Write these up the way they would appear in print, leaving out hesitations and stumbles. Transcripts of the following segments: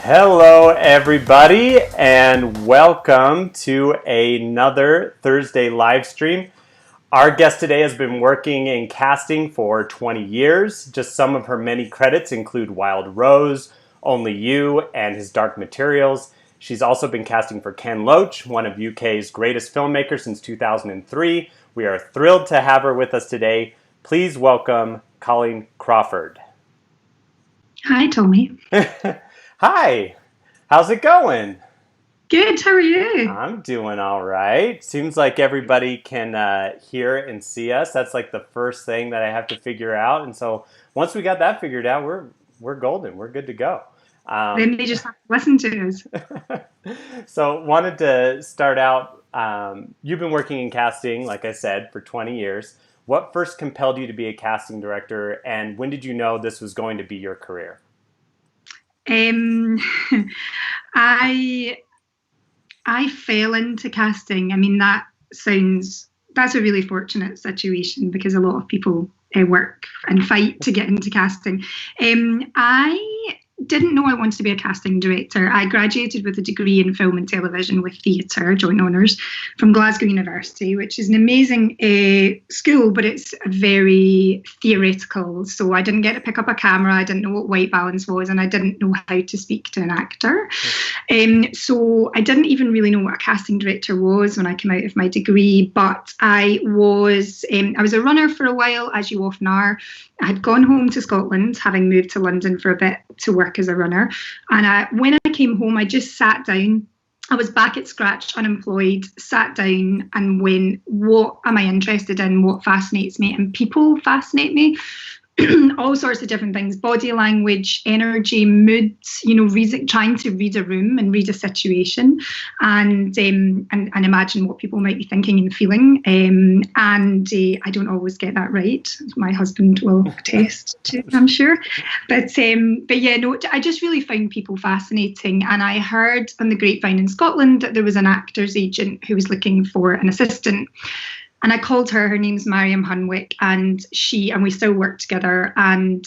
Hello, everybody, and welcome to another Thursday live stream. Our guest today has been working in casting for 20 years. Just some of her many credits include Wild Rose, Only You, and His Dark Materials. She's also been casting for Ken Loach, one of UK's greatest filmmakers since 2003. We are thrilled to have her with us today. Please welcome Kahleen Crawford. Hi, Tommy. Hi, how's it going? Good, how are you? I'm doing all right. Seems like everybody can hear and see us. That's like the first thing that I have to figure out. And so once we got that figured out, we're golden. We're good to go. Then they just have to listen to us. So wanted to start out. You've been working in casting, like I said, for 20 years. What first compelled you to be a casting director, and when did you know this was going to be your career? I fell into casting. I mean, that's a really fortunate situation because a lot of people work and fight to get into casting. I didn't know I wanted to be a casting director. I graduated with a degree in film and television with theatre, joint honours, from Glasgow University, which is an amazing school, but it's very theoretical. So I didn't get to pick up a camera, I didn't know what white balance was, and I didn't know how to speak to an actor. So I didn't even really know what a casting director was when I came out of my degree, but I was a runner for a while, as you often are. I had gone home to Scotland, having moved to London for a bit to work as a runner. And when I came home, I just sat down. I was back at scratch, unemployed, sat down and went, what am I interested in? What fascinates me? And people fascinate me. All sorts of different things, body language, energy, moods, trying to read a room and read a situation and imagine what people might be thinking and feeling. I don't always get that right. My husband will attest to, I'm sure. But yeah, no, I just really found people fascinating. And I heard on the grapevine in Scotland that there was an actor's agent who was looking for an assistant. And I called her name's Mariam Hunwick, and we still work together, and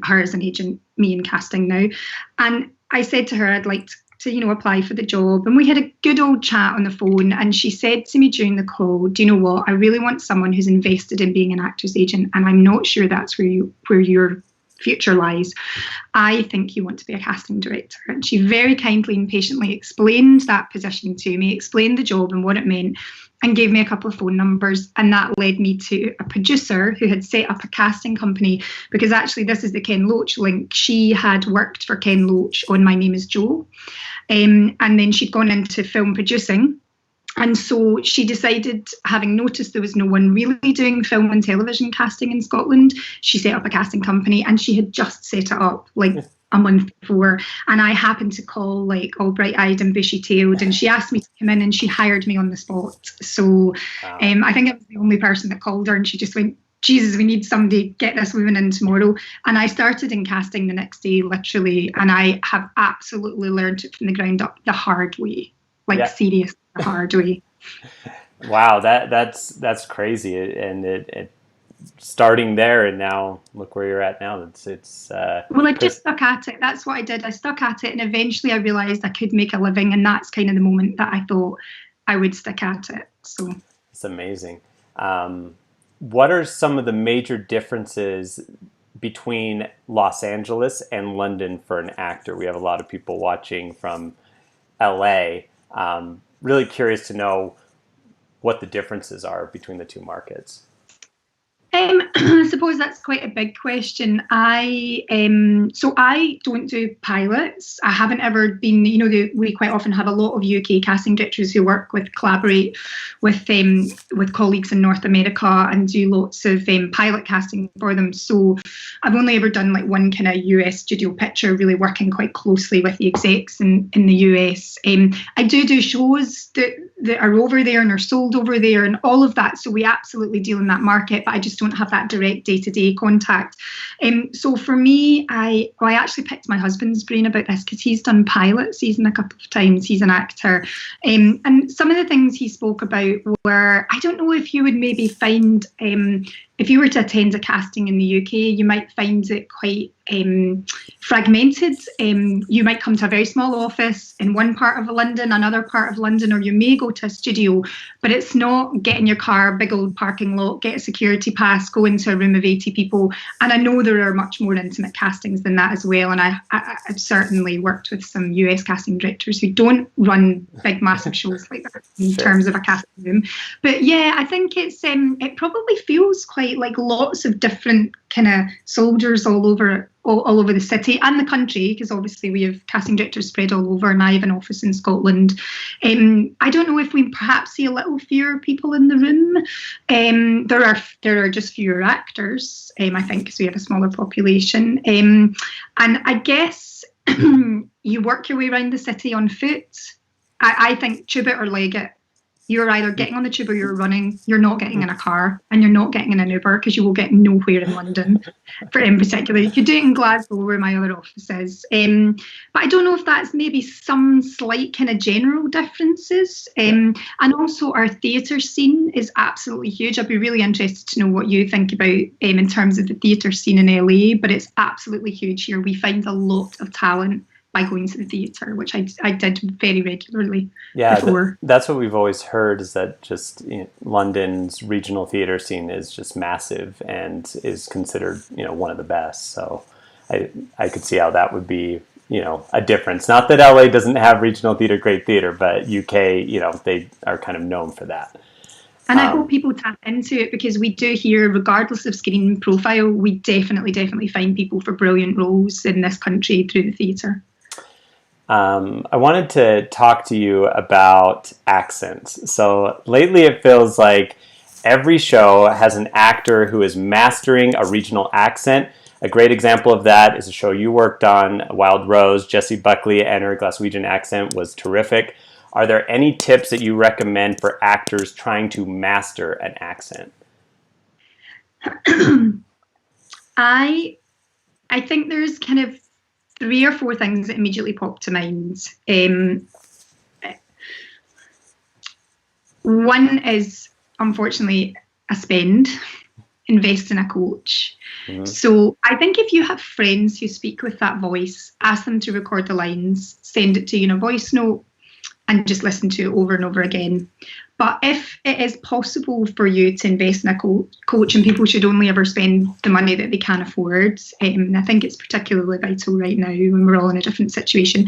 her as an agent, me in casting now. And I said to her, I'd like to apply for the job. And we had a good old chat on the phone. And she said to me during the call, do you know what? I really want someone who's invested in being an actor's agent. And I'm not sure that's where your future lies. I think you want to be a casting director. And she very kindly and patiently explained that position to me, explained the job and what it meant, and gave me a couple of phone numbers. And that led me to a producer who had set up a casting company, because actually this is the Ken Loach link. She had worked for Ken Loach on My Name is Joe. And then she'd gone into film producing. And so she decided, having noticed there was no one really doing film and television casting in Scotland, she set up a casting company, and she had just set it up like a month before. And I happened to call like all bright-eyed and bushy-tailed, and she asked me to come in and she hired me on the spot. So wow. I think I was the only person that called her, and she just went, Jesus, we need somebody, get this woman in tomorrow. And I started in casting the next day, literally, and I have absolutely learned it from the ground up the hard way, seriously the hard way. Wow, that's crazy. And it starting there, and now look where you're at now. Well, I just stuck at it. That's what I did. I stuck at it, and eventually I realized I could make a living, and that's kind of the moment that I thought I would stick at it. So it's amazing. What are some of the major differences between Los Angeles and London for an actor? We have a lot of people watching from LA. Really curious to know what the differences are between the two markets. I suppose that's quite a big question. I don't do pilots. I haven't ever been, we quite often have a lot of UK casting directors who collaborate with colleagues in North America and do lots of pilot casting for them. So I've only ever done like one kind of US studio picture, really working quite closely with the execs in the US. I do shows that are over there and are sold over there and all of that. So we absolutely deal in that market, but I just don't have that direct day-to-day contact. So for me, I actually picked my husband's brain about this because he's done pilot season a couple of times. He's an actor. And some of the things he spoke about were, I don't know if you would maybe find if you were to attend a casting in the UK, you might find it quite fragmented. You might come to a very small office in one part of London, another part of London, or you may go to a studio, but it's not get in your car, big old parking lot, get a security pass, go into a room of 80 people. And I know there are much more intimate castings than that as well. And I've certainly worked with some US casting directors who don't run big, massive shows like that in terms of a casting room. But yeah, I think it probably feels quite like lots of different kind of soldiers all over the city and the country, because obviously we have casting directors spread all over, and I have an office in Scotland. I don't know if we perhaps see a little fewer people in the room. There are just fewer actors, I think, because we have a smaller population. And I guess you work your way around the city on foot. I think tube it or leg it. You're either getting on the tube or you're running. You're not getting in a car, and you're not getting in an Uber, because you will get nowhere in London, in particular. You could do it in Glasgow, where my other office is. But I don't know if that's maybe some slight kind of general differences. And also our theatre scene is absolutely huge. I'd be really interested to know what you think about in terms of the theatre scene in LA, but it's absolutely huge here. We find a lot of talent by going to the theatre, which I did very regularly before. That's what we've always heard, is that just London's regional theatre scene is just massive and is considered one of the best. So I could see how that would be a difference. Not that LA doesn't have regional theatre, great theatre, but UK, they are kind of known for that. And I hope people tap into it, because we do hear, regardless of screen profile, we definitely find people for brilliant roles in this country through the theatre. I wanted to talk to you about accents. So lately it feels like every show has an actor who is mastering a regional accent. A great example of that is a show you worked on, Wild Rose. Jessie Buckley and her Glaswegian accent was terrific. Are there any tips that you recommend for actors trying to master an accent? I think there's kind of 3 or 4 things that immediately pop to mind. One is, unfortunately, a spend. Invest in a coach. Mm-hmm. So I think if you have friends who speak with that voice, ask them to record the lines, send it to you in a voice note, and just listen to it over and over again. But if it is possible for you to invest in a coach, and people should only ever spend the money that they can afford, I think it's particularly vital right now when we're all in a different situation.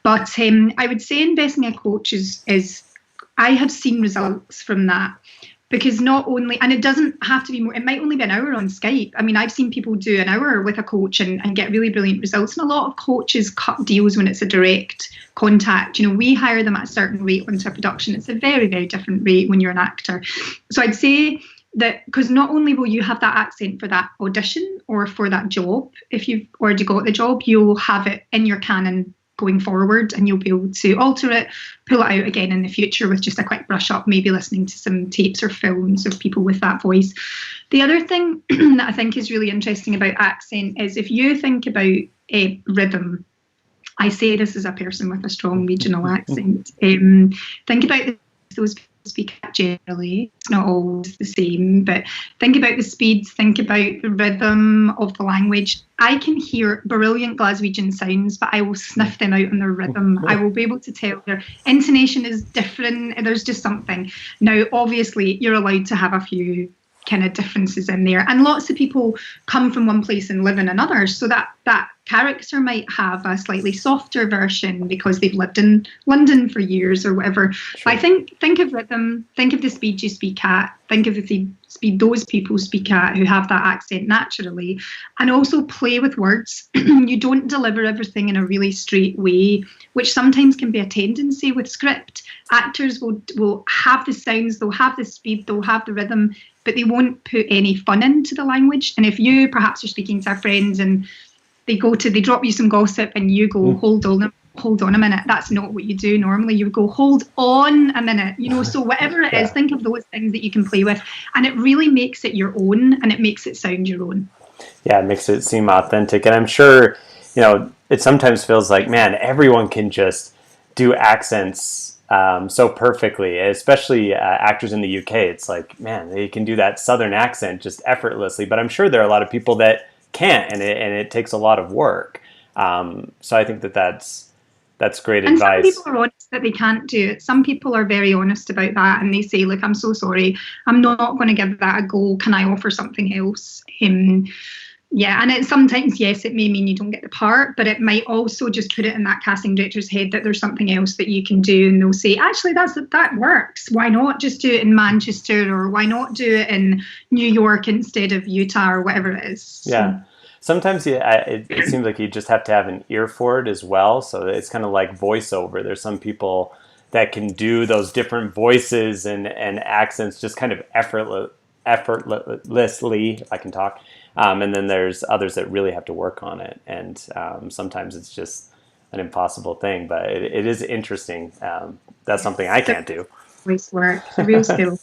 But I would say investing in a coach is I have seen results from that. Because not only, and it doesn't have to be more, it might only be an hour on Skype. I mean, I've seen people do an hour with a coach and get really brilliant results. And a lot of coaches cut deals when it's a direct contact. We hire them at a certain rate onto a production. It's a very, very different rate when you're an actor. So I'd say that, because not only will you have that accent for that audition or for that job, if you've already got the job, you'll have it in your canon going forward, and you'll be able to alter it, pull it out again in the future with just a quick brush up, maybe listening to some tapes or films of people with that voice. The other thing that I think is really interesting about accent is, if you think about rhythm, I say this as a person with a strong regional accent, think about those people speak generally. It's not always the same, but think about the speeds, think about the rhythm of the language. I can hear brilliant Glaswegian sounds, but I will sniff them out on their rhythm. I will be able to tell their intonation is different. There's just something. Now, obviously, you're allowed to have a few kind of differences in there, and lots of people come from one place and live in another, so that character might have a slightly softer version because they've lived in London for years or whatever. Sure. I think of rhythm, think of the speed you speak at, think of the speed those people speak at who have that accent naturally, and also play with words. You don't deliver everything in a really straight way, which sometimes can be a tendency with script. Actors will have the sounds, they'll have the speed, they'll have the rhythm, but they won't put any fun into the language. And if you perhaps are speaking to a friend and they drop you some gossip and you go, hold on a minute, that's not what you do normally. You would go, hold on a minute, so whatever it is, think of those things that you can play with, and it really makes it your own, and it makes it sound your own. Yeah, it makes it seem authentic. And I'm sure, it sometimes feels like, man, everyone can just do accents so perfectly, especially actors in the UK. It's like, man, they can do that Southern accent just effortlessly. But I'm sure there are a lot of people that can't, and it takes a lot of work. So I think that's great And advice. some people are honest that they can't do it. Some people are very honest about that, and they say, look, I'm so sorry, I'm not going to give that a go. Can I offer something else? Yeah, and sometimes, yes, it may mean you don't get the part, but it might also just put it in that casting director's head that there's something else that you can do, and they'll say, actually, that works. Why not just do it in Manchester, or why not do it in New York instead of Utah, or whatever it is? So. Yeah. Sometimes it seems like you just have to have an ear for it as well. So it's kind of like voiceover. There's some people that can do those different voices and accents just kind of effortlessly, if I can talk. And then there's others that really have to work on it. And sometimes it's just an impossible thing. But it is interesting. That's something I can't do. Voice work, it's a real skill.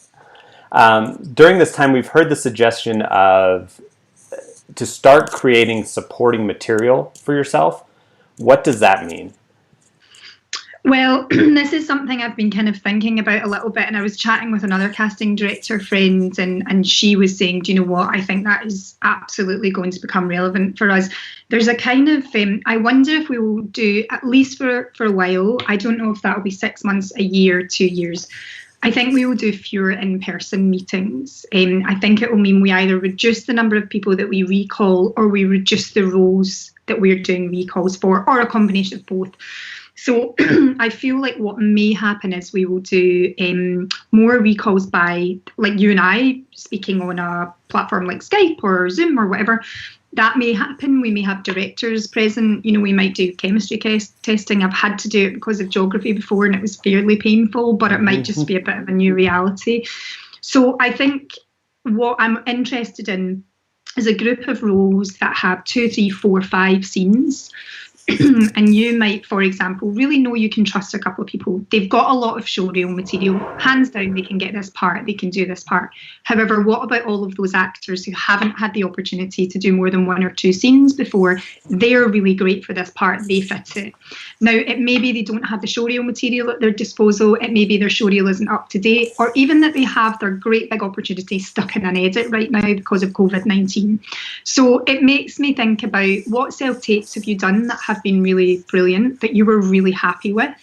During this time, we've heard the suggestion to start creating supporting material for yourself. What does that mean? Well, this is something I've been kind of thinking about a little bit, and I was chatting with another casting director friend, and she was saying, do you know what, I think that is absolutely going to become relevant for us. There's a kind of, I wonder if we will do, at least for a while, I don't know if that will be 6 months, a year, 2 years, I think we will do fewer in-person meetings. I think it will mean we either reduce the number of people that we recall, or we reduce the roles that we're doing recalls for, or a combination of both. So I feel like what may happen is we will do more recalls by, like you and I, speaking on a platform like Skype or Zoom or whatever. That may happen. We may have directors present. You know, we might do chemistry testing. I've had to do it because of geography before, and it was fairly painful, but it might just be a bit of a new reality. So I think what I'm interested in is a group of roles that have 2, 3, 4, 5 scenes. And you might, for example, really know you can trust a couple of people. They've got a lot of showreel material. Hands down, they can get this part, they can do this part. However, what about all of those actors who haven't had the opportunity to do more than 1 or 2 scenes before? They're really great for this part, they fit it. Now, it may be they don't have the showreel material at their disposal, it may be their showreel isn't up to date, or even that they have their great big opportunity stuck in an edit right now because of COVID-19. So it makes me think about, what self-tapes have you done that have been really brilliant, that you were really happy with?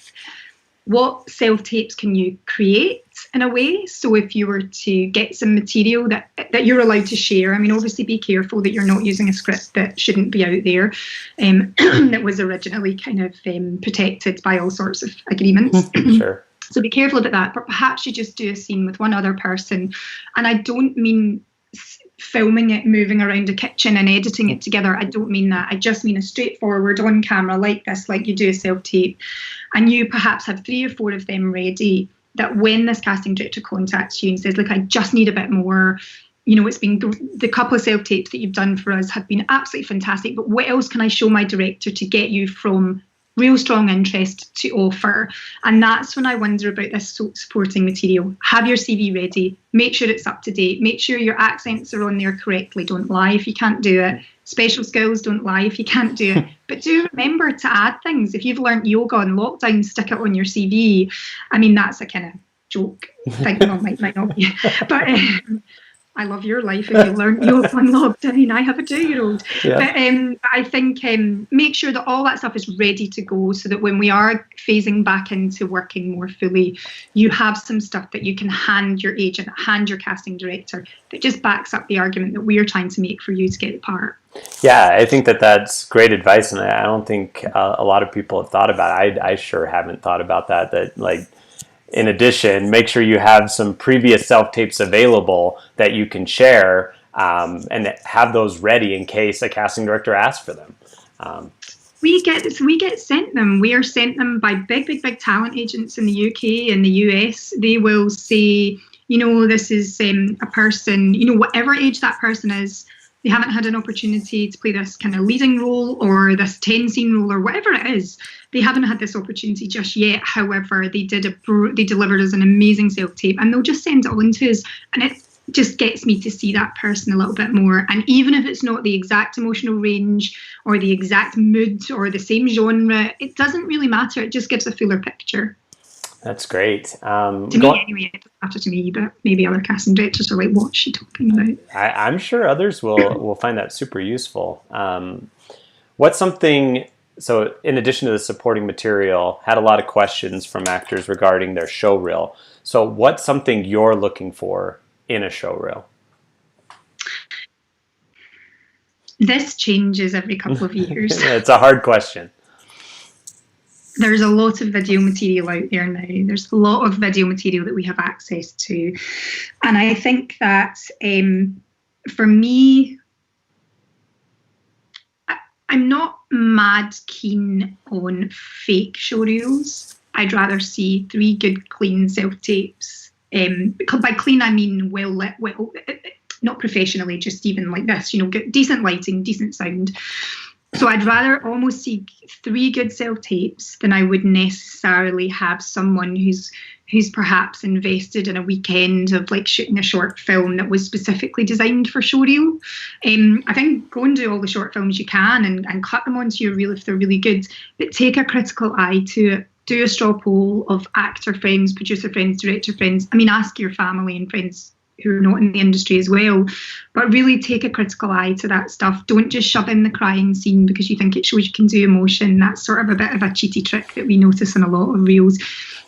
What self-tapes can you create in a way? So if you were to get some material that you're allowed to share, I mean, obviously be careful that you're not using a script that shouldn't be out there, that was originally kind of protected by all sorts of agreements. Sure. So be careful about that. But perhaps you just do a scene with one other person. And I don't mean filming it, moving around a kitchen and editing it together. I don't mean that. I just mean a straightforward on camera like this, like you do a self-tape. And you perhaps have 3 or 4 of them ready, that when this casting director contacts you and says, look, I just need a bit more, you know, it's been the couple of self-tapes that you've done for us have been absolutely fantastic, but what else can I show my director to get you from real strong interest to offer? And that's when I wonder about this supporting material. Have your CV ready, make sure it's up to date, make sure your accents are on there correctly, don't lie if you can't do it, special skills, don't lie if you can't do it, but do remember to add things. If you've learned yoga on lockdown, stick it on your CV. I mean, that's a kind of joke thing, well, might not be, but I love your life if you learn yoga on lockdown. I have a 2-year-old. Yeah. But I think make sure that all that stuff is ready to go, so that when we are phasing back into working more fully, you have some stuff that you can hand your agent, hand your casting director, that just backs up the argument that we are trying to make for you to get the part. Yeah, I think that's great advice, and I don't think a lot of people have thought about it. I sure haven't thought about that. That, like, in addition, make sure you have some previous self-tapes available that you can share, and have those ready in case a casting director asks for them. We get sent them. We are sent them by big talent agents in the UK and the US. They will say, you know, this is a person, you know, whatever age that person is, they haven't had an opportunity to play this kind of leading role or this 10-scene role or whatever it is. They haven't had this opportunity just yet. However, they delivered us an amazing self-tape, and they'll just send it on to us. And it just gets me to see that person a little bit more. And even if it's not the exact emotional range or the exact mood or the same genre, it doesn't really matter. It just gives a fuller picture. That's great. To me, anyway, it doesn't matter to me, but maybe other casting directors are like, what's she talking about? I'm sure others will find that super useful. What's something, so in addition to the supporting material, had a lot of questions from actors regarding their showreel. So what's something you're looking for in a showreel? This changes every couple of years. It's a hard question. There's a lot of video material out there now. There's a lot of video material that we have access to. And I think that for me, I'm not mad keen on fake showreels. I'd rather see 3 good, clean self-tapes. By clean, I mean well lit, well, not professionally, just even like this, get decent lighting, decent sound. So I'd rather almost see 3 good self-tapes than I would necessarily have someone who's perhaps invested in a weekend of like shooting a short film that was specifically designed for showreel. I think go and do all the short films you can and cut them onto your reel if they're really good, but take a critical eye to it. Do a straw poll of actor friends, producer friends, director friends. I mean, ask your family and friends who are not in the industry as well, but really take a critical eye to that stuff. Don't just shove in the crying scene because you think it shows you can do emotion. That's sort of a bit of a cheaty trick that we notice in a lot of reels.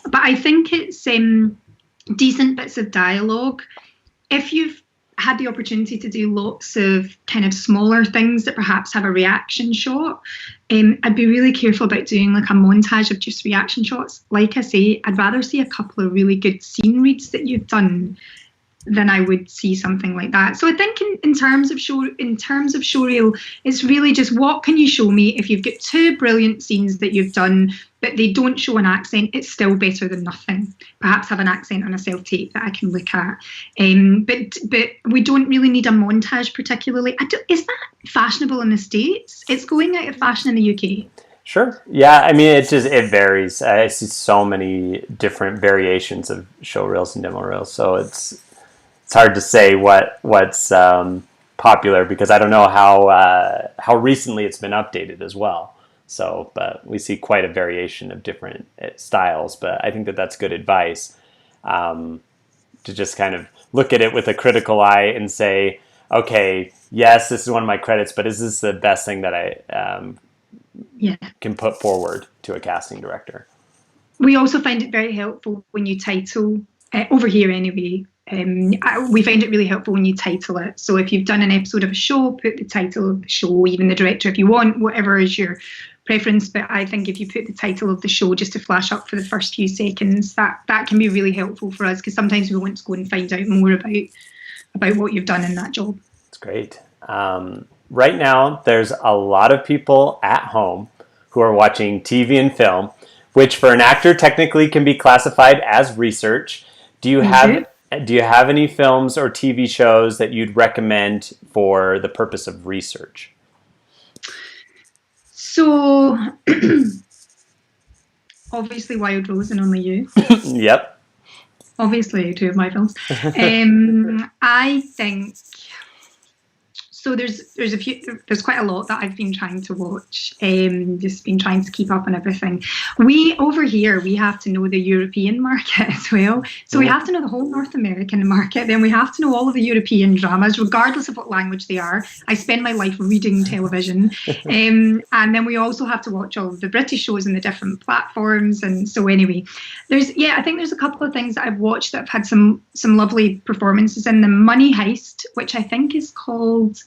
But I think it's decent bits of dialogue. If you've had the opportunity to do lots of kind of smaller things that perhaps have a reaction shot, I'd be really careful about doing like a montage of just reaction shots. Like I say, I'd rather see a couple of really good scene reads that you've done than I would see something like that. So I think in terms of showreel, it's really just what can you show me? If you've got 2 brilliant scenes that you've done, but they don't show an accent, it's still better than nothing. Perhaps have an accent on a self-tape that I can look at. But we don't really need a montage particularly. Is that fashionable in the States? It's going out of fashion in the UK. Sure. Yeah. I mean, it varies. I see so many different variations of show reels and demo reels. So it's hard to say what's popular because I don't know how recently it's been updated as well. So, but we see quite a variation of different styles. But I think that's good advice to just kind of look at it with a critical eye and say, okay, yes, this is one of my credits, but is this the best thing that I can put forward to a casting director? We also find it very helpful when you title, over here anyway, we find it really helpful when you title it. So if you've done an episode of a show, put the title of the show, even the director if you want, whatever is your preference. But I think if you put the title of the show just to flash up for the first few seconds, that can be really helpful for us because sometimes we want to go and find out more about what you've done in that job. That's great. Right now, there's a lot of people at home who are watching TV and film, which for an actor technically can be classified as research. Do you have any films or TV shows that you'd recommend for the purpose of research? So, obviously Wild Rose and Only You. Yep. Obviously 2 of my films. I think... So there's quite a lot that I've been trying to watch, just been trying to keep up on everything. Over here, we have to know the European market as well. So we have to know the whole North American market. Then we have to know all of the European dramas, regardless of what language they are. I spend my life reading television. And then we also have to watch all of the British shows and the different platforms. And so anyway, I think there's a couple of things that I've watched that have had some lovely performances in them. Money Heist, which I think is called...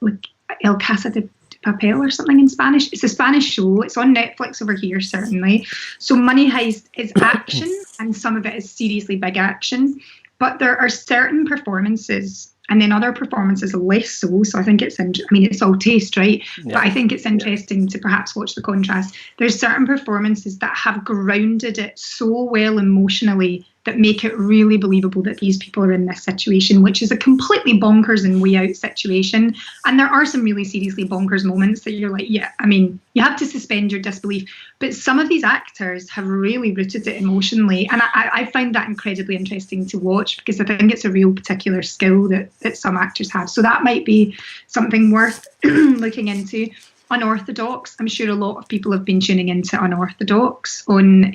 like El Casa de Papel or something in Spanish. It's a Spanish show. It's on Netflix over here, certainly. So Money Heist is action, and some of it is seriously big action. But there are certain performances, and then other performances less so. So I think it's all taste, right? Yeah. But I think it's interesting to perhaps watch the contrast. There's certain performances that have grounded it so well emotionally that make it really believable that these people are in this situation, which is a completely bonkers and way out situation. And there are some really seriously bonkers moments that you're like, yeah, I mean, you have to suspend your disbelief. But some of these actors have really rooted it emotionally. And I find that incredibly interesting to watch because I think it's a real particular skill that some actors have. So that might be something worth looking into. Unorthodox, I'm sure a lot of people have been tuning into Unorthodox on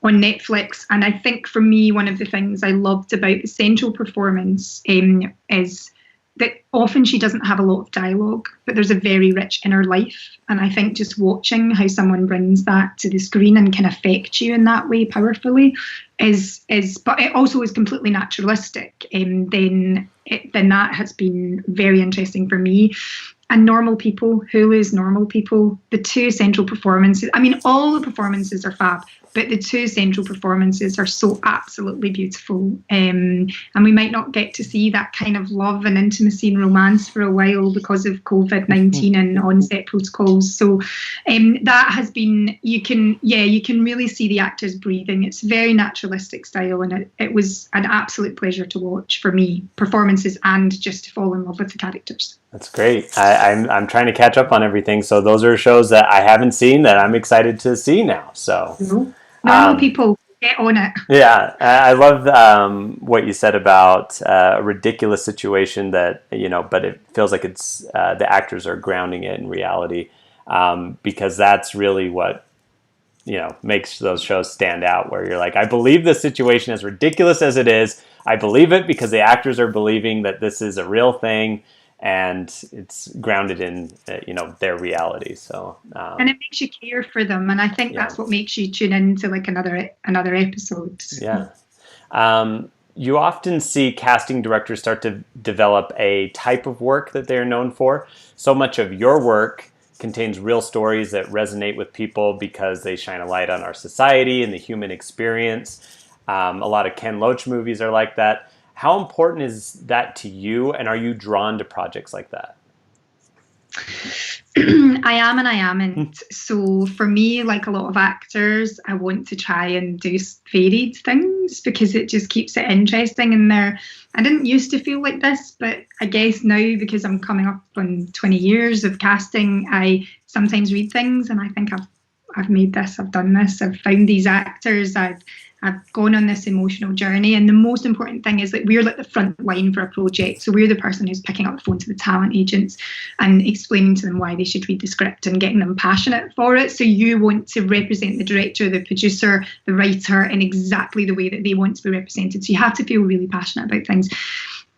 on Netflix. And I think for me, one of the things I loved about the central performance is that often she doesn't have a lot of dialogue, but there's a very rich inner life. And I think just watching how someone brings that to the screen and can affect you in that way powerfully but it also is completely naturalistic. Then that has been very interesting for me. And Normal People, Hulu's Normal People, the two central performances. I mean, all the performances are fab, but the two central performances are so absolutely beautiful. And we might not get to see that kind of love and intimacy and romance for a while because of COVID-19 and on-set protocols. So that has been, you can really see the actors breathing. It's very naturalistic style, and it was an absolute pleasure to watch for me, performances and just to fall in love with the characters. That's great. I'm trying to catch up on everything. So those are shows that I haven't seen that I'm excited to see now. So Normal People, get on it. Yeah, I love what you said about a ridiculous situation that, but it feels like it's the actors are grounding it in reality, because that's really what, makes those shows stand out, where you're like, I believe this situation, as ridiculous as it is, I believe it because the actors are believing that this is a real thing. And it's grounded in, their reality. So, and it makes you care for them, and I think that's what makes you tune into like another episode. Yeah. You often see casting directors start to develop a type of work that they're known for. So much of your work contains real stories that resonate with people because they shine a light on our society and the human experience. A lot of Ken Loach movies are like that. How important is that to you, and are you drawn to projects like that? I am and I amn't. So for me, like a lot of actors, I want to try and do varied things because it just keeps it interesting. And I didn't used to feel like this, but I guess now, because I'm coming up on 20 years of casting, I sometimes read things and I think I've made this, I've done this, I've found these actors, I've gone on this emotional journey. And the most important thing is that we're like the front line for a project. So we're the person who's picking up the phone to the talent agents and explaining to them why they should read the script and getting them passionate for it. So you want to represent the director, the producer, the writer in exactly the way that they want to be represented. So you have to feel really passionate about things.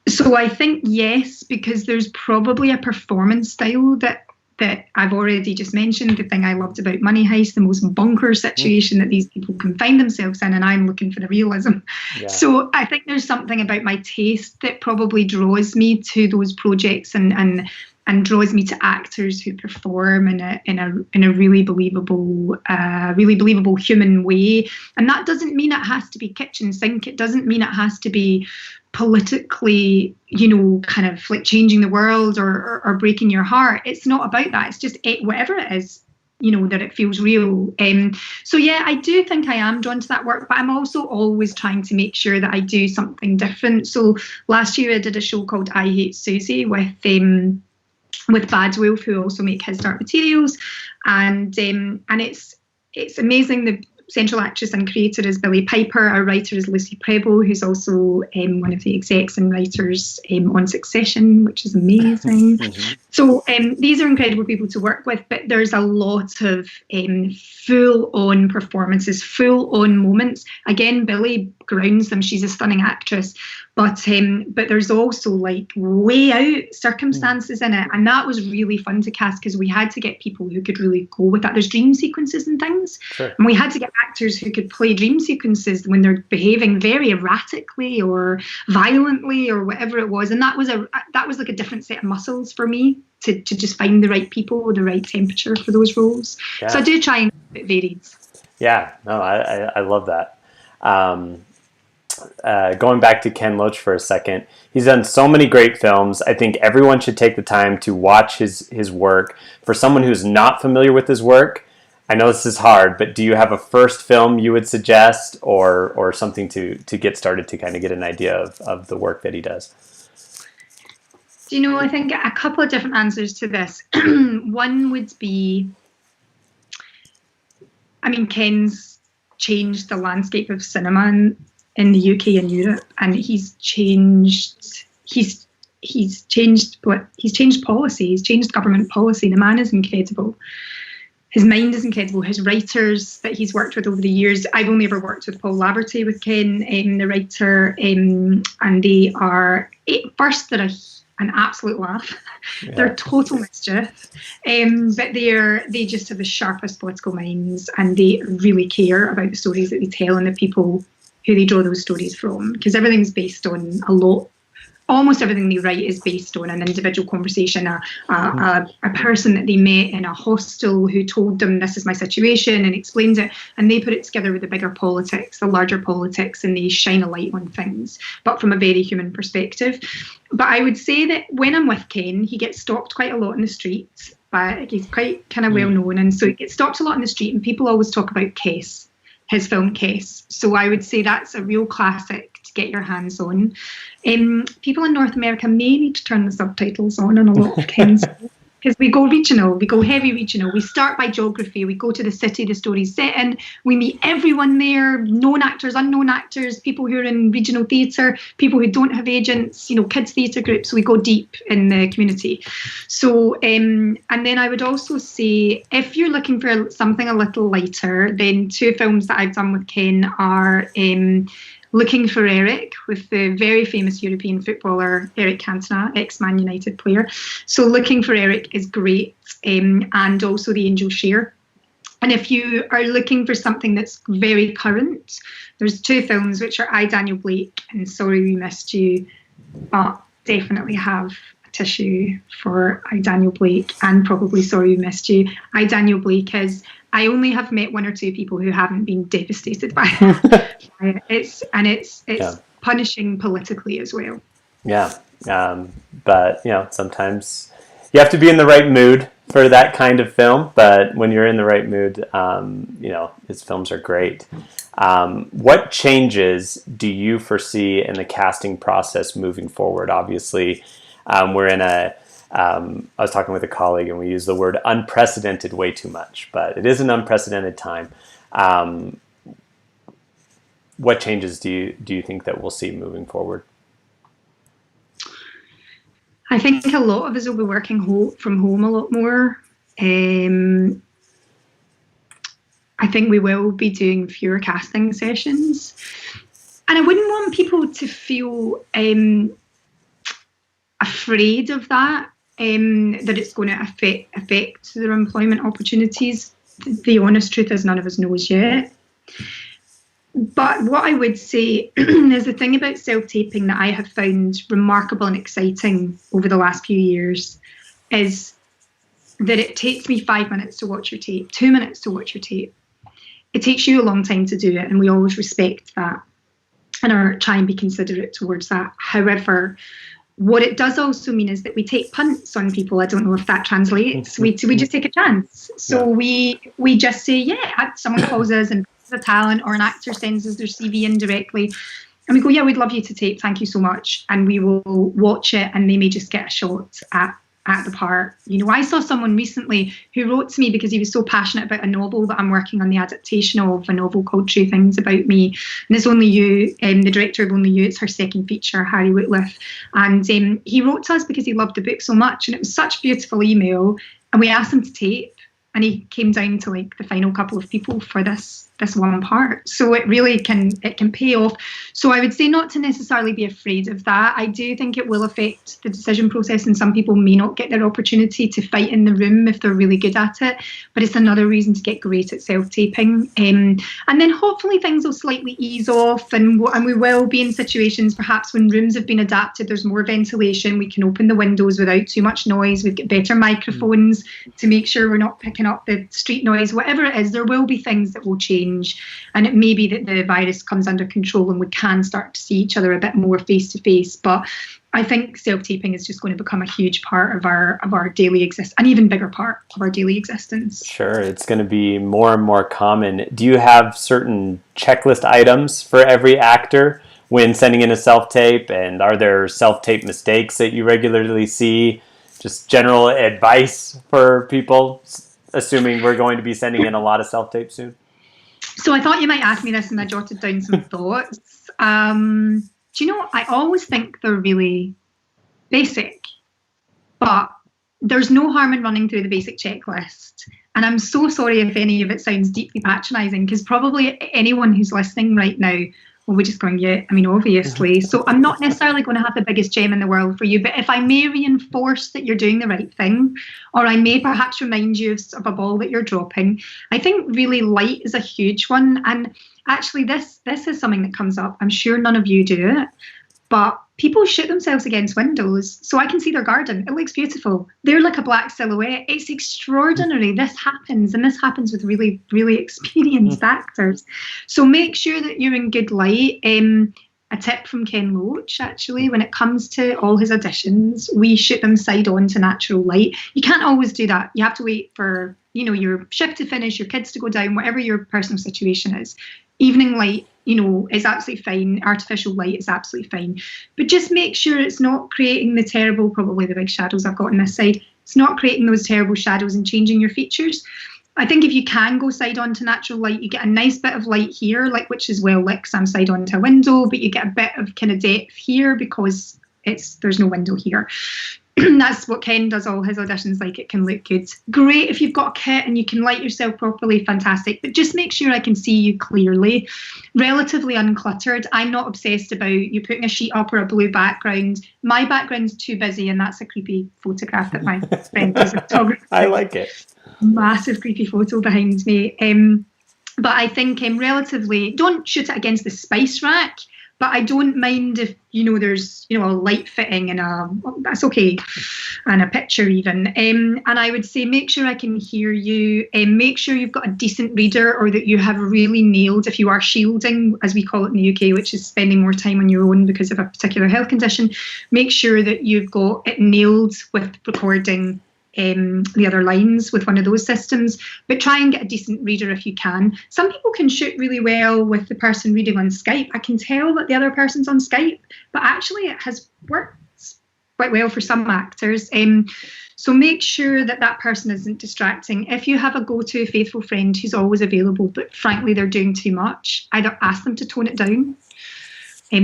So I think yes, because there's probably a performance style that I've already just mentioned, the thing I loved about Money Heist, the most bonkers situation that these people can find themselves in, and I'm looking for the realism. Yeah. So I think there's something about my taste that probably draws me to those projects and draws me to actors who perform in a really believable human way. And that doesn't mean it has to be kitchen sink. It doesn't mean it has to be politically, kind of like changing the world or breaking your heart. It's not about that. It's just whatever it is, that it feels real. So yeah, I do think I am drawn to that work, but I'm also always trying to make sure that I do something different. So last year I did a show called I Hate Suzie with Bad Wolf, who also make his Dark Materials, and it's amazing. The central actress and creator is Billie Piper. Our writer is Lucy Preble, who's also one of the execs and writers on Succession, which is amazing. Mm-hmm. So these are incredible people to work with, but there's a lot of full-on performances, full-on moments. Again, Billie grounds them. She's a stunning actress, but there's also like way out circumstances in it, and that was really fun to cast because we had to get people who could really go with that. There's dream sequences and things, sure. And we had to get actors who could play dream sequences when they're behaving very erratically or violently or whatever it was, and that was like a different set of muscles for me to just find the right people with the right temperature for those roles. Yeah. So I do try and keep it varied. Yeah, no, I love that. Going back to Ken Loach for a second, he's done so many great films. I think everyone should take the time to watch his work. For someone who's not familiar with his work, I know this is hard, but do you have a first film you would suggest or something to get started to kind of get an idea of the work that he does? I think a couple of different answers to this. One would be, Ken's changed the landscape of cinema in the UK and Europe, and he's changed policy, he's changed government policy. The man is incredible. his mind is incredible. His writers that he's worked with over the years, I've only ever worked with Paul Laverty with Ken, the writer, and they are, first, they're an absolute laugh. Yeah. They're total mischief, but they just have the sharpest political minds, and they really care about the stories that they tell and the people who they draw those stories from, because everything's based on almost everything they write is based on an individual conversation, a person that they met in a hostel who told them, this is my situation, and explains it, and they put it together with the bigger politics, the larger politics, and they shine a light on things, but from a very human perspective. But I would say that when I'm with Ken, he gets stalked quite a lot in the streets, but he's quite kind of well known, and so he gets stalked a lot in the street, and people always talk about Kess, his film Kess. So I would say that's a real classic to get your hands on. People in North America may need to turn the subtitles on a lot of Ken's, because we go regional, we go heavy regional. We start by geography, we go to the city the story's set in, we meet everyone there, known actors, unknown actors, people who are in regional theatre, people who don't have agents, kids theatre groups. We go deep in the community. So, and then I would also say, if you're looking for something a little lighter, then two films that I've done with Ken are Looking for Eric, with the very famous European footballer Eric Cantona, ex-Man United player. So Looking for Eric is great, and also The Angel Share. And if you are looking for something that's very current, there's two films which are I, Daniel Blake and Sorry We Missed You, but definitely have a tissue for I, Daniel Blake, and probably Sorry We Missed You. I, Daniel Blake is, I only have met one or two people who haven't been devastated by it. It's punishing politically as well. Yeah, but sometimes you have to be in the right mood for that kind of film. But when you're in the right mood, his films are great. What changes do you foresee in the casting process moving forward? Obviously, we're in I was talking with a colleague, and we use the word unprecedented way too much, but it is an unprecedented time. What changes do you think that we'll see moving forward? I think a lot of us will be working from home a lot more. I think we will be doing fewer casting sessions, and I wouldn't want people to feel afraid of that. That it's going to affect their employment opportunities. The honest truth is, none of us knows yet. But what I would say is, the thing about self-taping that I have found remarkable and exciting over the last few years is that it takes me 5 minutes to watch your tape, 2 minutes to watch your tape. It takes you a long time to do it, and we always respect that and try and be considerate towards that. However, what it does also mean is that we take punts on people. I don't know if that translates. We just take a chance. So we just say, someone calls us and a talent, or an actor sends us their CV in directly, and we go, we'd love you to tape, thank you so much, and we will watch it, and they may just get a shot at the part. I saw someone recently who wrote to me because he was so passionate about a novel that I'm working on the adaptation of, a novel called True Things About Me, and it's Only You, the director of Only You, it's her second feature, Harry Wootliff, and he wrote to us because he loved the book so much, and it was such a beautiful email, and we asked him to tape, and he came down to the final couple of people for this one part. So it really can pay off. So I would say not to necessarily be afraid of that. I do think it will affect the decision process, and some people may not get their opportunity to fight in the room if they're really good at it, but it's another reason to get great at self-taping. And then hopefully things will slightly ease off, and we will be in situations perhaps when rooms have been adapted, there's more ventilation, we can open the windows without too much noise, we've got better microphones to make sure we're not picking up the street noise. Whatever it is, there will be things that will change, and it may be that the virus comes under control and we can start to see each other a bit more face to face. But I think self-taping is just going to become a huge part of our daily existence, an even bigger part of our daily existence. Sure, it's going to be more and more common. Do you have certain checklist items for every actor when sending in a self-tape, and are there self-tape mistakes that you regularly see? Just general advice for people, assuming we're going to be sending in a lot of self-tape soon? So I thought you might ask me this, and I jotted down some thoughts. Do you know, I always think they're really basic, but there's no harm in running through the basic checklist. And I'm so sorry if any of it sounds deeply patronising, because probably anyone who's listening right now will be just going, yeah, I mean, obviously. So I'm not necessarily going to have the biggest gem in the world for you, but if I may reinforce that you're doing the right thing, or I may perhaps remind you of a ball that you're dropping, I think really light is a huge one. And actually, this is something that comes up. I'm sure none of you do it, but people shoot themselves against windows so I can see their garden. It looks beautiful. They're like a black silhouette. It's extraordinary. This happens, and this happens with really, really experienced actors. So make sure that you're in good light. A tip from Ken Loach, actually, when it comes to all his auditions, we shoot them side on to natural light. You can't always do that. You have to wait for, your shift to finish, your kids to go down, whatever your personal situation is. Evening light, is absolutely fine. Artificial light is absolutely fine. But just make sure it's not creating the terrible, probably the big shadows I've got on this side. It's not creating those terrible shadows and changing your features. I think if you can go side on to natural light, you get a nice bit of light here, which is well lit because I'm side on to a window, but you get a bit of kind of depth here because there's no window here. That's what Ken does all his auditions like. It can look good. Great if you've got a kit and you can light yourself properly, fantastic. But just make sure I can see you clearly. Relatively uncluttered. I'm not obsessed about you putting a sheet up or a blue background. My background's too busy, and that's a creepy photograph that my friend does a photography. I like it. Massive creepy photo behind me. But I think relatively, don't shoot it against the spice rack. But I don't mind if, there's, a light fitting and that's okay, and a picture even. And I would say make sure I can hear you, and make sure you've got a decent reader, or that you have really nailed, if you are shielding, as we call it in the UK, which is spending more time on your own because of a particular health condition, make sure that you've got it nailed with recording the other lines with one of those systems, but try and get a decent reader if you can. Some people can shoot really well with the person reading on Skype. I can tell that the other person's on Skype, but actually it has worked quite well for some actors. So make sure that person isn't distracting. If you have a go-to faithful friend who's always available, but frankly they're doing too much, either ask them to tone it down,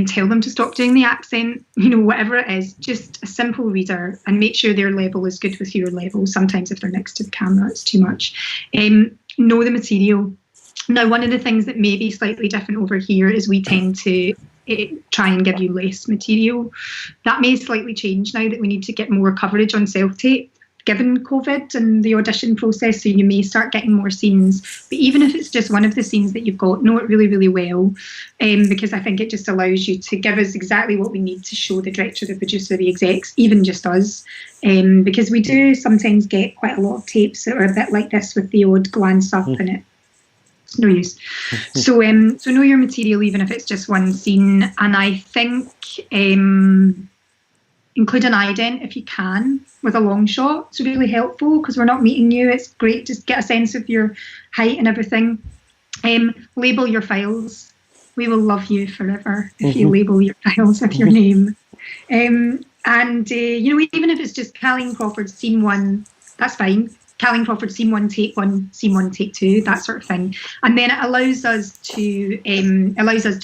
tell them to stop doing the accent, whatever it is, just a simple reader, and make sure their level is good with your level. Sometimes if they're next to the camera, it's too much. Know the material. Now, one of the things that may be slightly different over here is we tend to try and give you less material. That may slightly change now that we need to get more coverage on self-tape, given COVID and the audition process, so you may start getting more scenes. But even if it's just one of the scenes that you've got, know it really, really well, because I think it just allows you to give us exactly what we need to show the director, the producer, the execs, even just us, because we do sometimes get quite a lot of tapes that are a bit like this with the odd glance up in it's no use. So know your material, even if it's just one scene. And I think include an ident if you can with a long shot. It's really helpful because we're not meeting you. It's great to get a sense of your height and everything. Label your files. We will love you forever if you label your files with your name. And even if it's just Kahleen Crawford scene 1, that's fine. Kahleen Crawford scene 1, take 1, scene 1, take 2, that sort of thing. And then it allows us to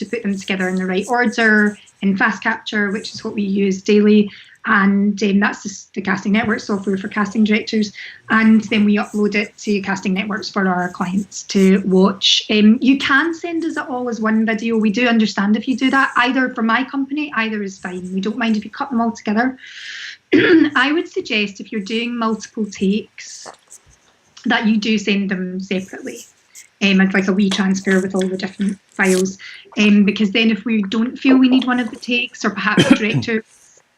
put them together in the right order in Fast Capture, which is what we use daily. And that's just the casting network software for casting directors. And then we upload it to casting networks for our clients to watch. You can send us it all as one video. We do understand if you do that. Either for my company, either is fine. We don't mind if you cut them all together. I would suggest if you're doing multiple takes that you do send them separately. It's like a wee transfer with all the different files. Because then if we don't feel we need one of the takes, or perhaps the director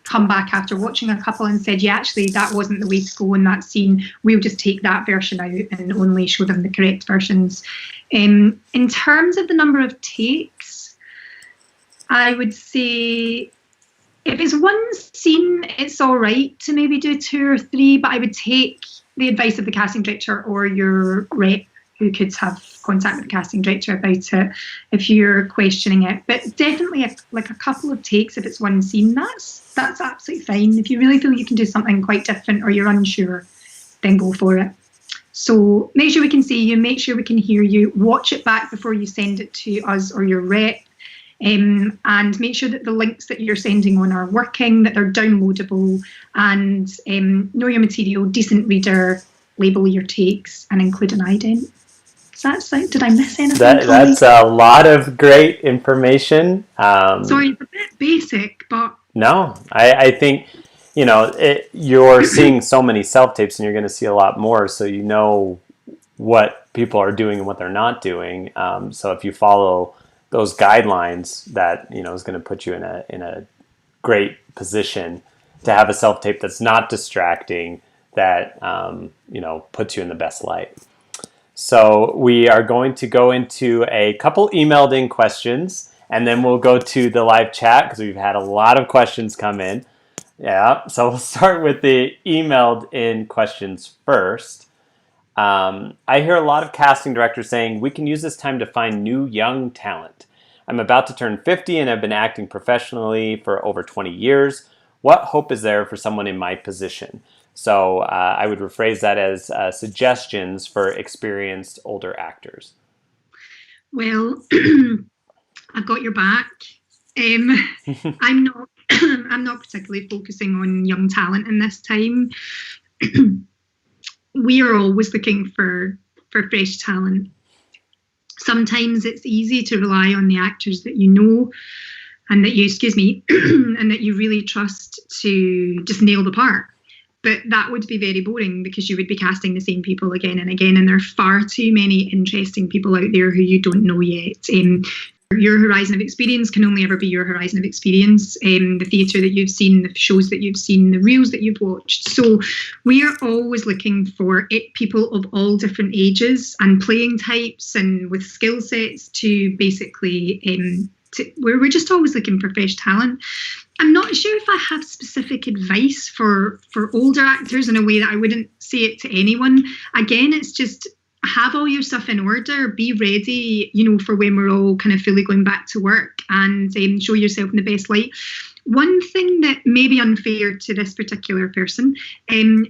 come back after watching a couple and said, yeah, actually, that wasn't the way to go in that scene, we'll just take that version out and only show them the correct versions. In terms of the number of takes, I would say if it's one scene, it's all right to maybe do 2 or 3, but I would take the advice of the casting director or your rep, who could have contact with the casting director about it if you're questioning it. But definitely a couple of takes if it's one scene, that's absolutely fine. If you really feel you can do something quite different or you're unsure, then go for it. So make sure we can see you, make sure we can hear you, watch it back before you send it to us or your rep. and make sure that the links that you're sending on are working, that they're downloadable, and know your material, decent reader, label your takes, and include an ident. Did I miss anything? That's a lot of great information. Sorry, it's a bit basic, but... No, I think, you're seeing so many self-tapes and you're going to see a lot more, so you know what people are doing and what they're not doing. So if you follow those guidelines, that, is going to put you in a great position to have a self-tape that's not distracting, that, puts you in the best light. So we are going to go into a couple emailed in questions, and then we'll go to the live chat because we've had a lot of questions come in. Yeah, so we'll start with the emailed in questions first. I hear a lot of casting directors saying, we can use this time to find new young talent. I'm about to turn 50 and have been acting professionally for over 20 years. What hope is there for someone in my position? So I would rephrase that as suggestions for experienced older actors. Well, I've got your back. I'm not particularly focusing on young talent in this time. We are always looking for fresh talent. Sometimes it's easy to rely on the actors that you know and that you, and that you really trust to just nail the part. But that would be very boring because you would be casting the same people again and again, and there are far too many interesting people out there who you don't know yet. Your horizon of experience can only ever be your horizon of experience. The theatre that you've seen, the shows that you've seen, the reels that you've watched. So we are always looking for people of all different ages and playing types and with skill sets to basically... we're just always looking for fresh talent. I'm not sure if I have specific advice for older actors in a way that I wouldn't say it to anyone. Again, it's just have all your stuff in order, be ready, for when we're all kind of fully going back to work, and show yourself in the best light. One thing that may be unfair to this particular person,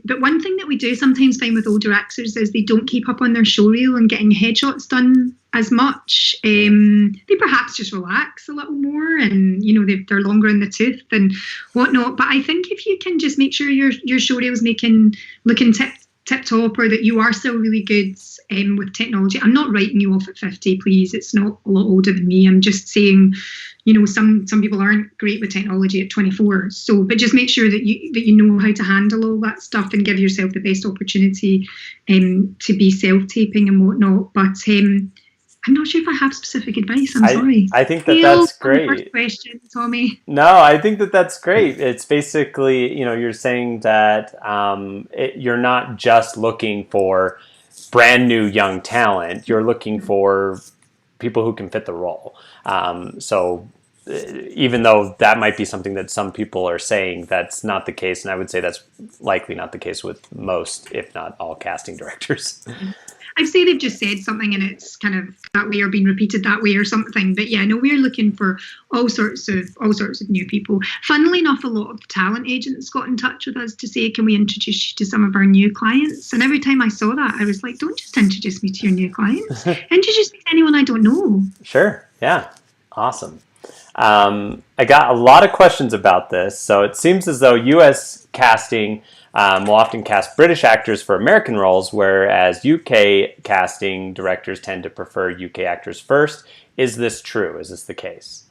but one thing that we do sometimes find with older actors is they don't keep up on their showreel and getting headshots done as much. They perhaps just relax a little more, and they're longer in the tooth and whatnot. But I think if you can just make sure your showreel is looking tip top, or that you are still really good with technology. I'm not writing you off at 50, please. It's not a lot older than me. I'm just saying, some people aren't great with technology at 24. So, but just make sure that you know how to handle all that stuff and give yourself the best opportunity to be self-taping and whatnot. But I'm not sure if I have specific advice. I'm sorry. I think that's great. First question, Tommy. No, I think that's great. It's basically, you're saying that you're not just looking for brand new young talent. You're looking for people who can fit the role. So even though that might be something that some people are saying, that's not the case. And I would say that's likely not the case with most, if not all, casting directors. I'd say they've just said something and it's kind of that way or been repeated that way or something. But yeah, no, we're looking for all sorts of new people. Funnily enough, a lot of talent agents got in touch with us to say, can we introduce you to some of our new clients? And every time I saw that, I was like, don't just introduce me to your new clients. Introduce me to anyone I don't know. Sure. Yeah. Awesome. I got a lot of questions about this. So it seems as though U.S. casting will often cast British actors for American roles, whereas UK casting directors tend to prefer UK actors first. Is this true? Is this the case?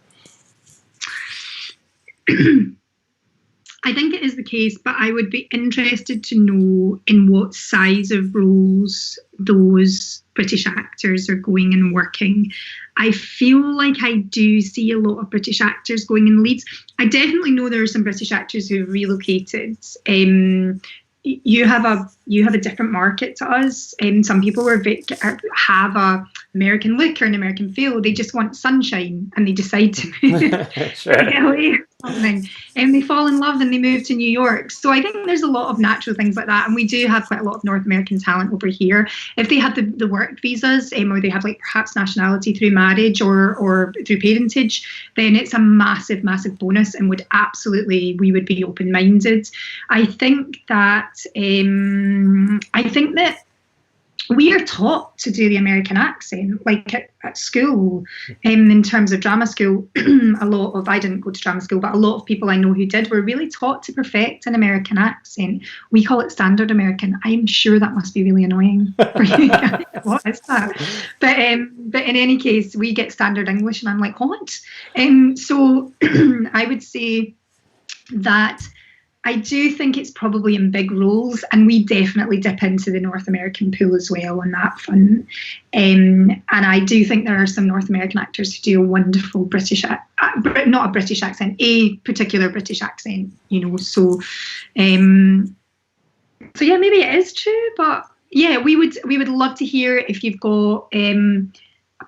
I think it is the case, but I would be interested to know in what size of roles those British actors are going and working. I feel like I do see a lot of British actors going in leads. I definitely know there are some British actors who have relocated. You have a different market to us. Some people have a American look or an American feel. They just want sunshine and they decide to move Sure. to LA or something. And they fall in love and they move to New York. So I think there's a lot of natural things like that. And we do have quite a lot of North American talent over here. If they have the work visas or they have like perhaps nationality through marriage or through parentage, then it's a massive, massive bonus and we would be open-minded. I think that we are taught to do the American accent, like at school. In terms of drama school, I didn't go to drama school, but a lot of people I know who did were really taught to perfect an American accent. We call it standard American. I'm sure that must be really annoying for you guys. What is that? But in any case, we get standard English, and I'm like, what? So I would say that I do think it's probably in big roles, and we definitely dip into the North American pool as well on that front. And I do think there are some North American actors who do a wonderful not a British accent, a particular British accent, So yeah, maybe it is true, but yeah, we would love to hear if you've got a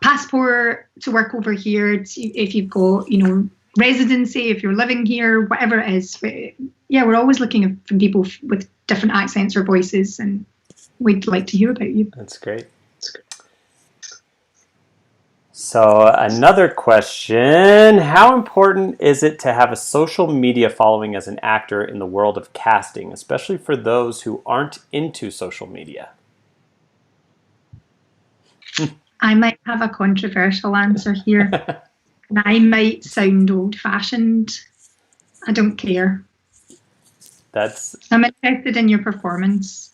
passport to work over here, if you've got, residency, if you're living here, whatever it is. Yeah, we're always looking for people with different accents or voices, and we'd like to hear about you. That's great. So another question, how important is it to have a social media following as an actor in the world of casting, especially for those who aren't into social media? I might have a controversial answer here. And I might sound old-fashioned. I don't care. I'm interested in your performance,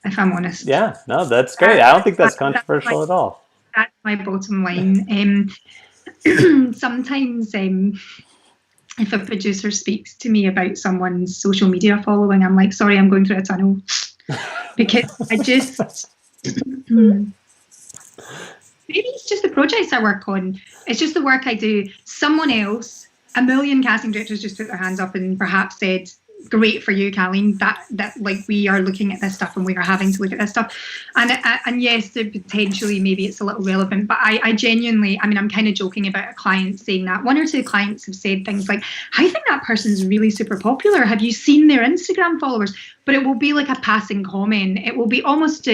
if I'm honest. Yeah, no, that's great. I don't think that's controversial at all. That's my bottom line. Sometimes if a producer speaks to me about someone's social media following, I'm like, sorry, I'm going through a tunnel. Because I just... Maybe it's just the projects I work on. It's just the work I do. Someone else, a million casting directors just put their hands up and perhaps said, great for you, Kahleen, that like we are looking at this stuff and we are having to look at this stuff. And yes, potentially maybe it's a little relevant, but I genuinely, I'm kind of joking about a client saying that. One or two clients have said things like, I think that person's really super popular. Have you seen their Instagram followers? But it will be like a passing comment. It will be almost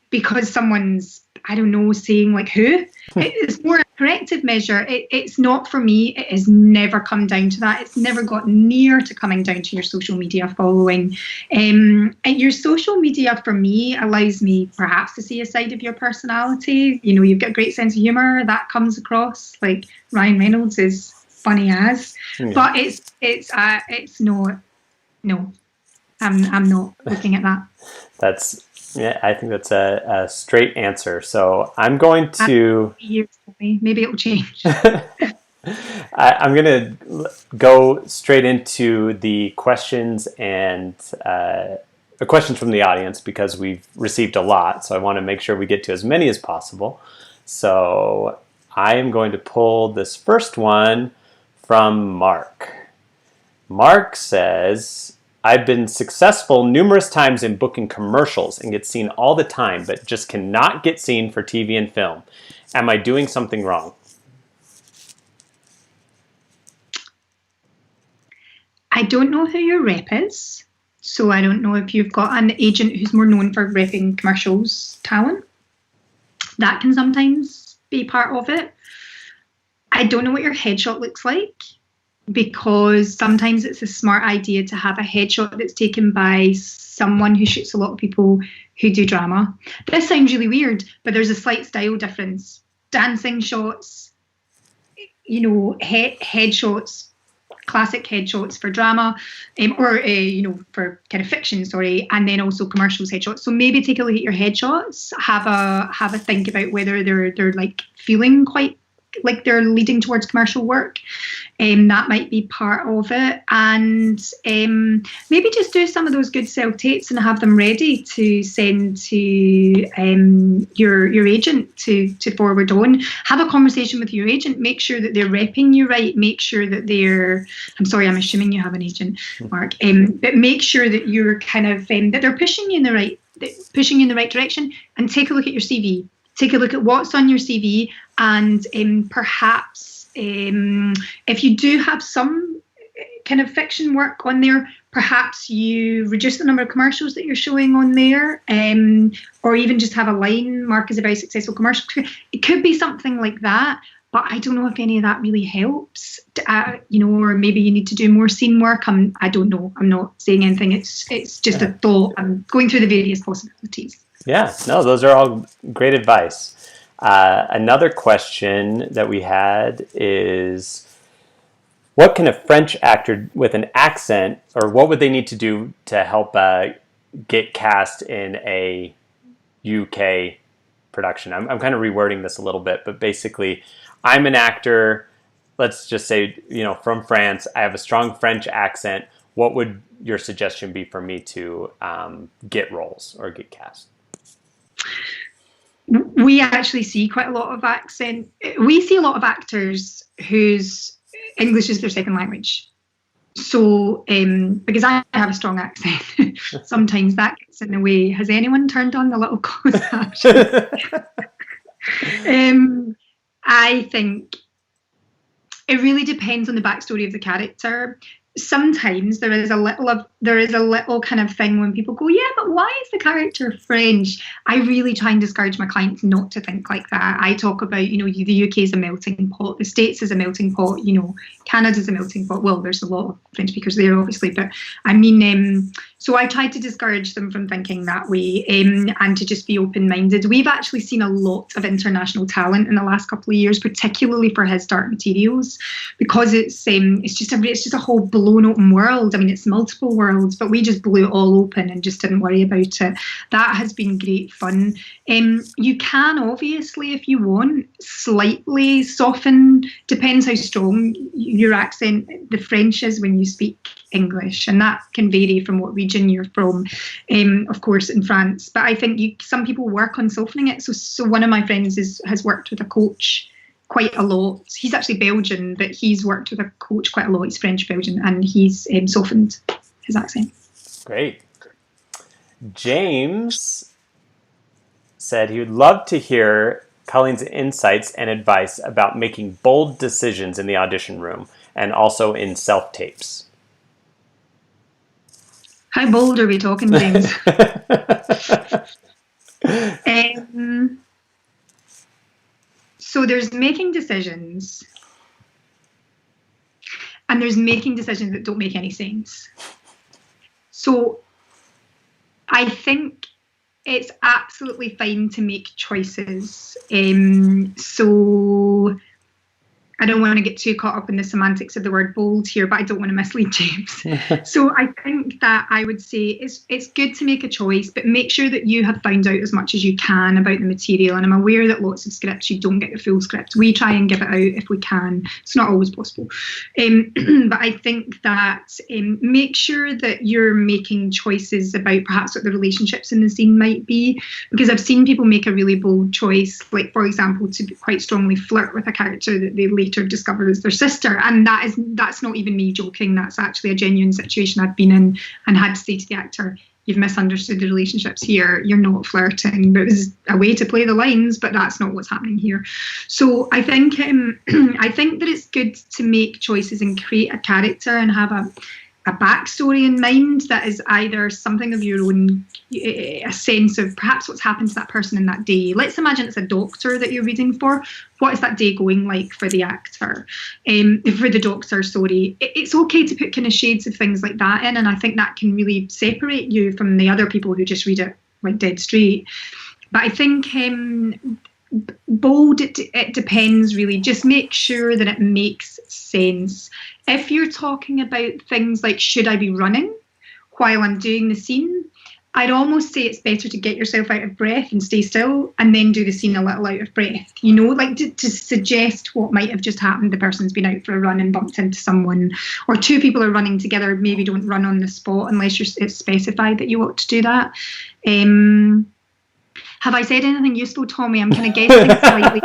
because someone's, I don't know, saying like who. It's more a corrective measure. It's not for me. It has never come down to that. It's never got near to coming down to your social media following. And your social media for me allows me perhaps to see a side of your personality. You've got a great sense of humor that comes across. Like Ryan Reynolds is funny as, but it's not. No, I'm not looking at that. Yeah, I think that's a straight answer. So I'm going to... Maybe it'll change. I'm going to go straight into the questions and the questions from the audience because we've received a lot. So I want to make sure we get to as many as possible. So I am going to pull this first one from Mark. Mark says... I've been successful numerous times in booking commercials and get seen all the time, but just cannot get seen for TV and film. Am I doing something wrong? I don't know who your rep is, so I don't know if you've got an agent who's more known for repping commercials talent. That can sometimes be part of it. I don't know what your headshot looks like, because sometimes it's a smart idea to have a headshot that's taken by someone who shoots a lot of people who do drama. This sounds really weird, but there's a slight style difference. Dancing shots, headshots, classic headshots for drama, or for kind of fiction, and then also commercials headshots. So maybe take a look at your headshots, have a think about whether they're like feeling quite like they're leading towards commercial work. That might be part of it. And maybe just do some of those good self-tapes and have them ready to send to your agent to forward on. Have a conversation with your agent. Make sure that they're repping you right. Make sure that I'm assuming you have an agent, Mark. But make sure that you're kind of, that they're pushing you in the right direction. And take a look at your CV. Take a look at what's on your CV, and perhaps if you do have some kind of fiction work on there, perhaps you reduce the number of commercials that you're showing on there, or even just have a line, Mark is a very successful commercial. It could be something like that, but I don't know if any of that really helps, or maybe you need to do more scene work. I don't know. I'm not saying anything. It's just a thought. I'm going through the various possibilities. Yeah, no, those are all great advice. Another question that we had is, what can a French actor with an accent, or what would they need to do to help get cast in a UK production? I'm kind of rewording this a little bit, but basically, I'm an actor, let's just say, from France. I have a strong French accent. What would your suggestion be for me to get roles or get cast? We actually see quite a lot of accent. We see a lot of actors whose English is their second language. So, because I have a strong accent, sometimes that gets in the way. Has anyone turned on the little closed captions? I think it really depends on the backstory of the character. Sometimes there is a little kind of thing when people go, yeah, but why is the character French? I really try and discourage my clients not to think like that. I talk about, the UK is a melting pot, the States is a melting pot, Canada's a melting pot. Well, there's a lot of French speakers there, obviously, but I mean, so I try to discourage them from thinking that way, and to just be open-minded. We've actually seen a lot of international talent in the last couple of years, particularly for His Dark Materials, because it's just a whole blown open world. I mean, it's multiple worlds, but we just blew it all open and just didn't worry about it. That has been great fun. You can obviously, if you want, slightly soften, depends how strong your accent, the French is when you speak English, and that can vary from what region you're from, of course, in France. But I think some people work on softening it. So one of my friends has worked with a coach quite a lot. He's actually Belgian, but he's worked with a coach quite a lot. He's French-Belgian, and he's softened his accent. Great. James said he would love to hear Kahleen's insights and advice about making bold decisions in the audition room and also in self-tapes. How bold are we talking, James? So there's making decisions, and there's making decisions that don't make any sense. So I think it's absolutely fine to make choices. So I don't want to get too caught up in the semantics of the word bold here, but I don't want to mislead James. So I think that I would say it's good to make a choice, but make sure that you have found out as much as you can about the material. And I'm aware that lots of scripts, you don't get the full script. We try and give it out if we can. It's not always possible. But I think that make sure that you're making choices about perhaps what the relationships in the scene might be, because I've seen people make a really bold choice, like, for example, to quite strongly flirt with a character that they later discover is their sister, and that's not even me joking. That's actually a genuine situation I've been in, and had to say to the actor, you've misunderstood the relationships here, you're not flirting. But it was a way to play the lines, but that's not what's happening here. So I think I think that it's good to make choices and create a character and have a backstory in mind that is either something of your own, a sense of perhaps what's happened to that person in that day. Let's imagine it's a doctor that you're reading for. What is that day going like for the actor? For the doctor, sorry. It's okay to put kind of shades of things like that in, and I think that can really separate you from the other people who just read it like dead straight. But I think bold, it depends really. Just make sure that it makes sense. If you're talking about things like, should I be running while I'm doing the scene, I'd almost say it's better to get yourself out of breath and stay still and then do the scene a little out of breath, like to suggest what might have just happened. The person's been out for a run and bumped into someone, or two people are running together. Maybe don't run on the spot unless it's specified that you want to do that. Have I said anything useful, Tommy? I'm kind of guessing slightly.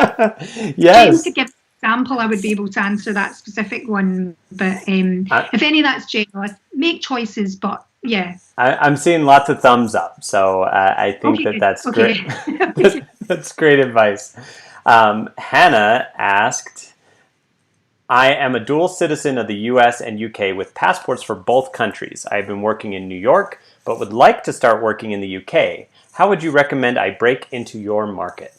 Yes. To give an example, I would be able to answer that specific one. But if any of that's general, make choices. But yeah, I'm seeing lots of thumbs up. So I think that's great. That's great advice. Hannah asked, I am a dual citizen of the US and UK with passports for both countries. I've been working in New York, but would like to start working in the UK. How would you recommend I break into your market?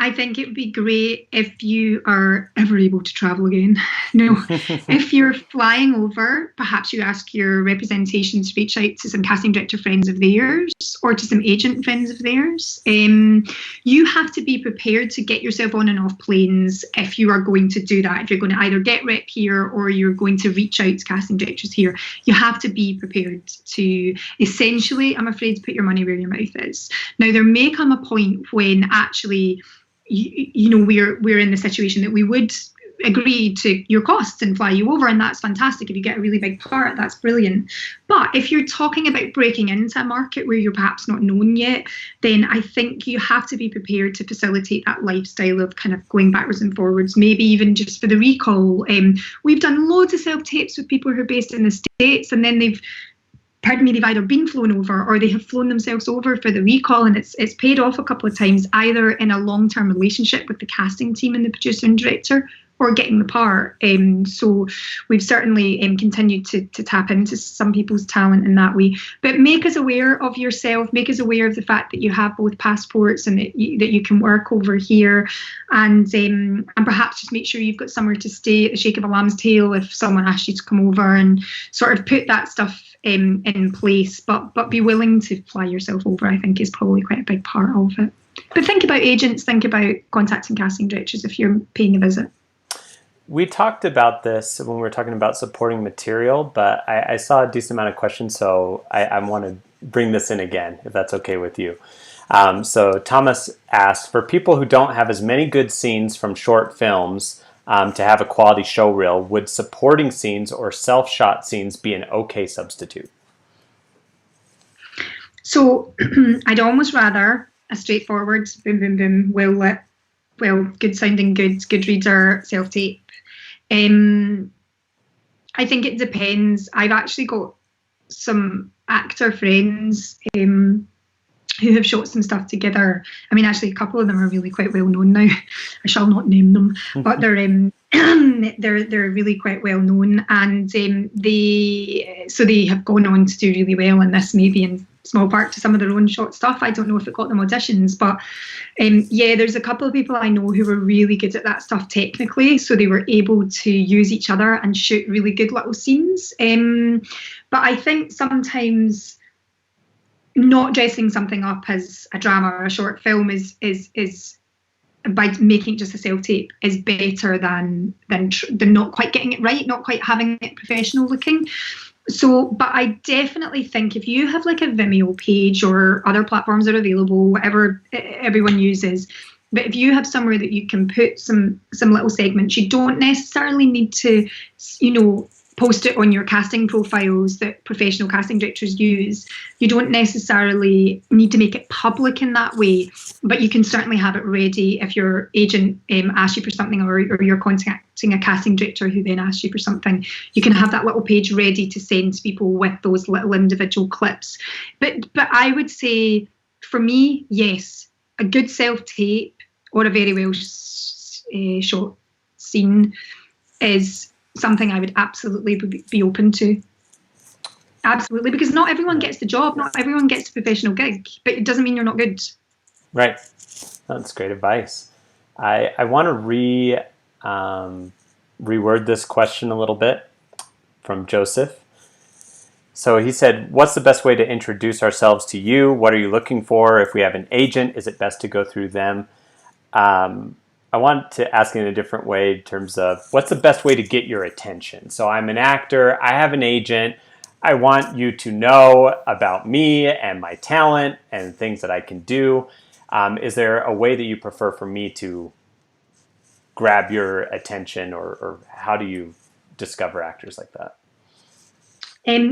I think it would be great if you are ever able to travel again. No, if you're flying over, perhaps you ask your representation to reach out to some casting director friends of theirs or to some agent friends of theirs. You have to be prepared to get yourself on and off planes if you are going to do that. If you're going to either get rep here or you're going to reach out to casting directors here, you have to be prepared to essentially, I'm afraid, put your money where your mouth is. Now, there may come a point when actually we're in the situation that we would agree to your costs and fly you over, and that's fantastic. If you get a really big part, that's brilliant. But if you're talking about breaking into a market where you're perhaps not known yet, then I think you have to be prepared to facilitate that lifestyle of kind of going backwards and forwards, maybe even just for the recall. We've done loads of self-tapes with people who are based in the States, and then they've either been flown over or they have flown themselves over for the recall, and it's paid off a couple of times, either in a long-term relationship with the casting team and the producer and director, or getting the part. So we've certainly continued to tap into some people's talent in that way. But make us aware of yourself, make us aware of the fact that you have both passports and that you can work over here, and perhaps just make sure you've got somewhere to stay at the shake of a lamb's tail if someone asks you to come over, and sort of put that stuff in place. But be willing to fly yourself over, I think, is probably quite a big part of it. But think about agents, think about contacting casting directors if you're paying a visit. We talked about this when we were talking about supporting material, but I saw a decent amount of questions, so I want to bring this in again, if that's okay with you. So Thomas asked, for people who don't have as many good scenes from short films to have a quality show reel, would supporting scenes or self-shot scenes be an okay substitute? So I'd almost rather a straightforward boom, boom, boom, well-lit, good sounding, good reader, self-tape. I think it depends. I've actually got some actor friends who have shot some stuff together. I mean, actually, a couple of them are really quite well known now. I shall not name them, but they're really quite well known, and they have gone on to do really well. And this may be in small part to some of their own short stuff. I don't know if it got them auditions, but there's a couple of people I know who were really good at that stuff technically, so they were able to use each other and shoot really good little scenes. But I think sometimes not dressing something up as a drama or a short film is by making just a self-tape is better than not quite getting it right, not quite having it professional looking. So, but I definitely think if you have like a Vimeo page or other platforms that are available, whatever everyone uses, but if you have somewhere that you can put some little segments, you don't necessarily need to, post it on your casting profiles that professional casting directors use. You don't necessarily need to make it public in that way, but you can certainly have it ready if your agent asks you for something, or you're contacting a casting director who then asks you for something. You can have that little page ready to send to people with those little individual clips. But I would say, for me, yes, a good self-tape or a very well shot scene is something I would absolutely be open to. Absolutely, because not everyone gets the job, not everyone gets a professional gig, but it doesn't mean you're not good. Right. That's great advice. I want to reword this question a little bit from Joseph. So he said, what's the best way to introduce ourselves to you? What are you looking for? If we have an agent, is it best to go through them? I want to ask in a different way in terms of what's the best way to get your attention? So I'm an actor, I have an agent, I want you to know about me and my talent and things that I can do. Is there a way that you prefer for me to grab your attention, or how do you discover actors like that?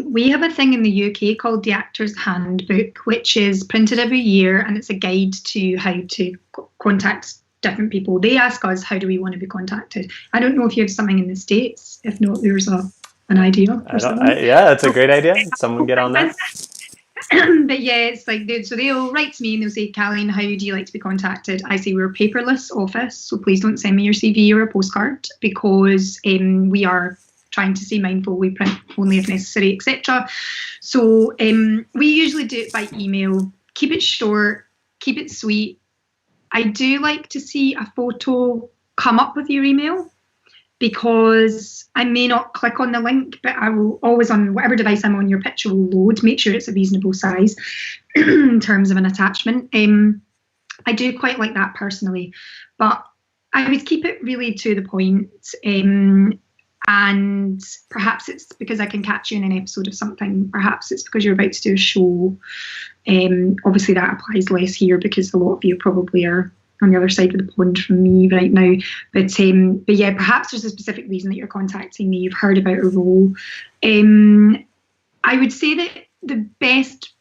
We have a thing in the UK called the Actor's Handbook, which is printed every year, and it's a guide to how to contact different people. They ask us, how do we want to be contacted? I don't know if you have something in the States. If not, there's an idea. Yeah, that's a great idea. Someone get on that. But yeah, it's like, they'll write to me and they'll say, Kahleen, how do you like to be contacted? I say, we're a paperless office, so please don't send me your CV or a postcard, because we are trying to stay mindful. We print only if necessary, etc. So we usually do it by email. Keep it short, keep it sweet. I do like to see a photo come up with your email, because I may not click on the link, but I will always, on whatever device I'm on, your picture will load. Make sure it's a reasonable size in terms of an attachment. I do quite like that personally, but I would keep it really to the point. And perhaps it's because I can catch you in an episode of something. Perhaps it's because you're about to do a show. Obviously, that applies less here because a lot of you probably are on the other side of the pond from me right now. But yeah, perhaps there's a specific reason that you're contacting me. You've heard about a role. I would say that the best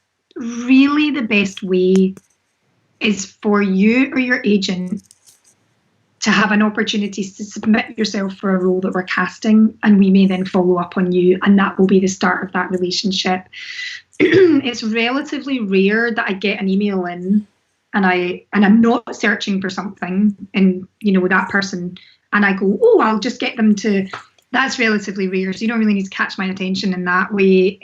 way is for you or your agent to have an opportunity to submit yourself for a role that we're casting, and we may then follow up on you, and that will be the start of that relationship. It's relatively rare that I get an email in and I'm not searching for something, and that person, and I go, oh, I'll just get them to. That's relatively rare, so you don't really need to catch my attention in that way.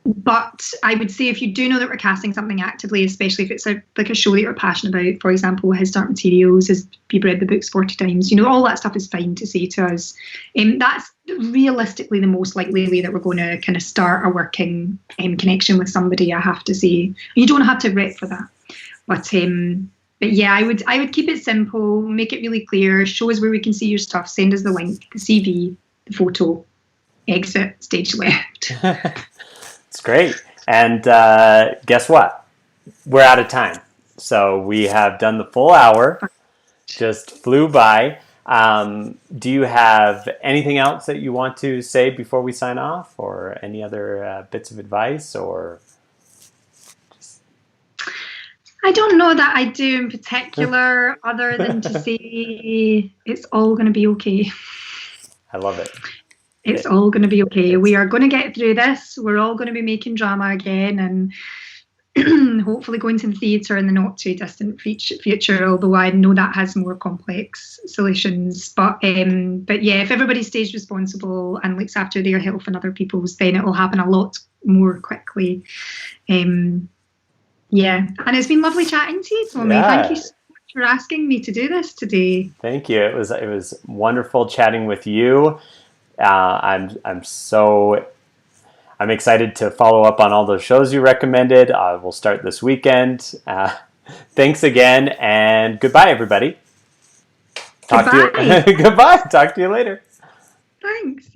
But I would say if you do know that we're casting something actively, especially if it's like a show that you're passionate about, for example, His Dark Materials, if you've read the books 40 times, all that stuff is fine to say to us. That's realistically the most likely way that we're going to kind of start a working connection with somebody, I have to say. You don't have to rep for that. But yeah, I would keep it simple, make it really clear, show us where we can see your stuff, send us the link, the CV, the photo, exit, stage left. It's great. And guess what? We're out of time. So we have done the full hour. Just flew by. Do you have anything else that you want to say before we sign off, or any other bits of advice, or? I don't know that I do in particular, other than to say it's all going to be okay. I love it. It's all going to be okay. We are going to get through this. We're all going to be making drama again, and hopefully going to the theatre in the not too distant future, although I know that has more complex solutions. But yeah, if everybody stays responsible and looks after their health and other people's, then it will happen a lot more quickly. Yeah, and it's been lovely chatting to you, Tommy. Yeah. Thank you so much for asking me to do this today. Thank you. It was wonderful chatting with you. I'm excited to follow up on all those shows you recommended. We'll start this weekend. Thanks again, and goodbye, everybody. Goodbye. Goodbye. Talk to you later. Thanks.